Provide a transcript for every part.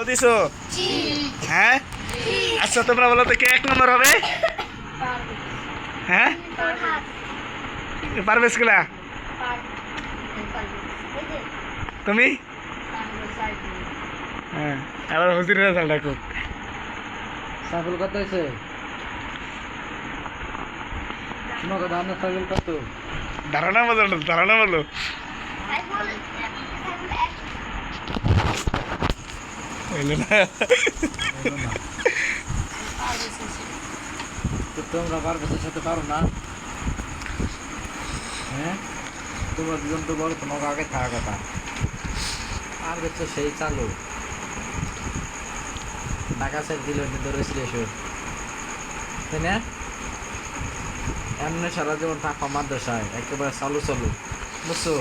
দিছো হ্যাঁ আচ্ছা তোমরা বলো তো কে এক নম্বর হবে হ্যাঁ পারবেশ গুলা তুমি হ্যাঁ আবার হুজুরের রেজাল্ট ডাকো সাইকেল কত হয়েছে তোমাকে ধানের সাইকেল কত ধারণা বলো হইলো না তো তোমরা পারবেশের সাথে পারো না হ্যাঁ তোমরা দুজন তো বলো তোমাকে আগে থাকা কথা পারবে তো সেই চালু ঢাকা সাইড দিল ধরেছিল এসো তাই না এমনি সারা জীবন থাকা মাদ্রাসায় একেবারে চালু বুঝছো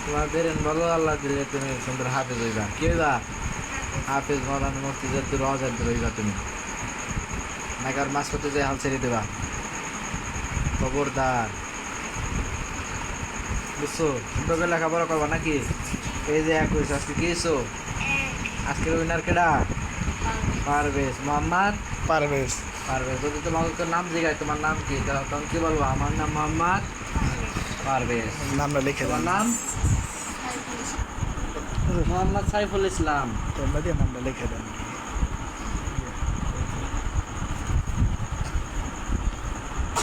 তোমার বেরেন বলো আল্লাহ দিলে তুমি সুন্দর হাফেজ হইবা কি হইবা হাফেজ মৌলানা মুফতি জাদ্দুর আজাদ হইবা তুমি নাগার মাছ করতে যাই হাল ছেড়ে দেবা খবরদার বুঝছো সুন্দর করে লেখাপড়া করবা নাকি এই যে এক হয়েছে আজকে কি হয়েছো আজকের উইনার কেডা পারভেজ মোহাম্মদ পারবেশ যদি তোমাকে নাম জিজ্ঞাসা তোমার নাম কি তখন কি বলবো আমার নাম মোহাম্মদ পারভেজ নামটা লিখে তোমার দাও নাম মোহাম্মদ সাইফুল ইসলাম তোমরা দিয়ে নামটা লিখে দাও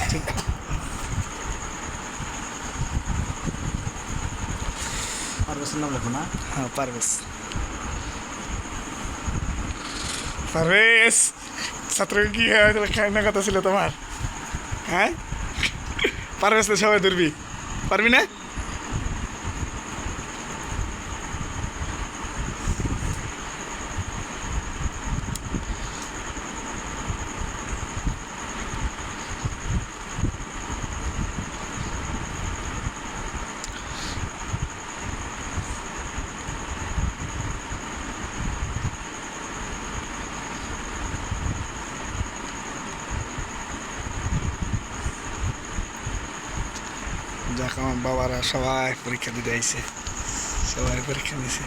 ঠিক পারভেজের নাম লেখো না হ্যাঁ পারবেশ ছাত্র কি খাইনা কথা ছিল তোমার হ্যাঁ পারবেশ তো সবাই ধরবি পারবি না যাক আমার বাবারা সবাই পরীক্ষা দিতে আইছে সবাই পরীক্ষা দিছে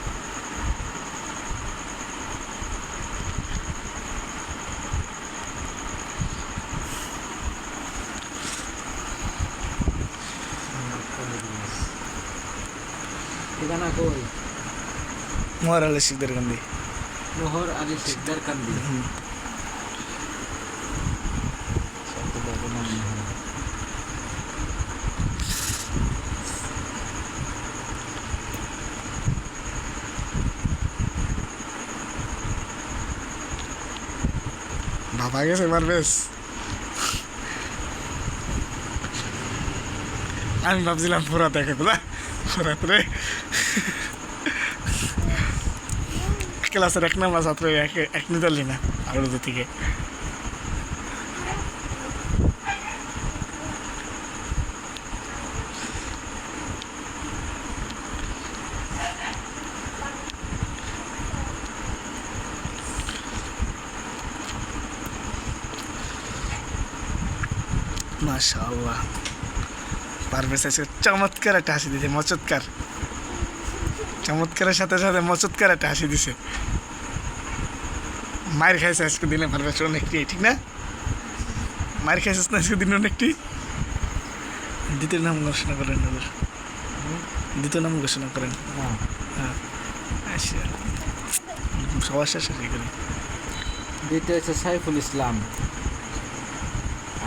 ঠিকানা কই মোহর আলী শিকদার গান্ধী মোহর আলী শিকদার কান্দি বাবা গেছে পারবেশ আমি ভাবছিলাম ফোরাত একে বলা ফোরাত রে ক্লাসের এক নম্বর ছাত্র এক নিতালি না আরো থেকে মাশাআল্লাহ পারভেজ আজকে চমৎকার একটা হাসি দিছে চমৎকারের সাথে সাথে মচৎকার একটা হাসি দিছে মায়ের খাইছে আজকে দিনে পারভেজ অনেকটি ঠিক না মায়ের খাইছিস না আজকে দিনে অনেকটি দ্বিতীয় নাম ঘোষণা করেন দ্বিতীয় নাম ঘোষণা করেন হ্যাঁ আচ্ছা সবার শেষে করি দ্বিতীয় হচ্ছে সাইফুল ইসলাম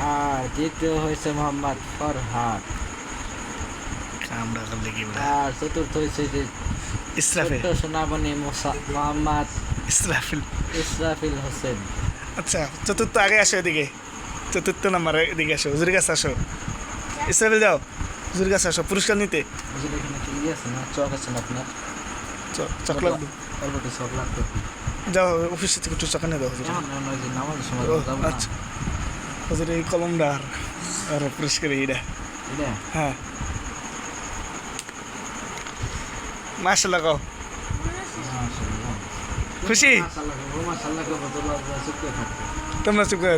আর তৃতীয় হয়েছে মোহাম্মদ ফরহাদ আমরা করলে কি আর চতুর্থ হয়েছে যে ইসরাফিল সোনামণি মোহাম্মদ ইসরাফিল হোসেন আচ্ছা চতুর্থ আগে আসো এদিকে চতুর্থ নাম্বার এদিকে আসো হুজুর কাছে আসো ইসরাফিল যাও হুজুর কাছে আসো পুরস্কার নিতে হুজুর এখানে কি আছে না চক আছে না আপনার চকলেট অল্প চক লাগতো যাও অফিস থেকে একটু চকা নিয়ে দাও হুজুর নামাজের সময় যাবো আচ্ছা হুজুর এই কলমটা আর পুরস্কার এইটা এটা হ্যাঁ মাশাআল্লাহ কও খুশি মাশাআল্লাহ মাশাআল্লাহ তোমরা চুপ করে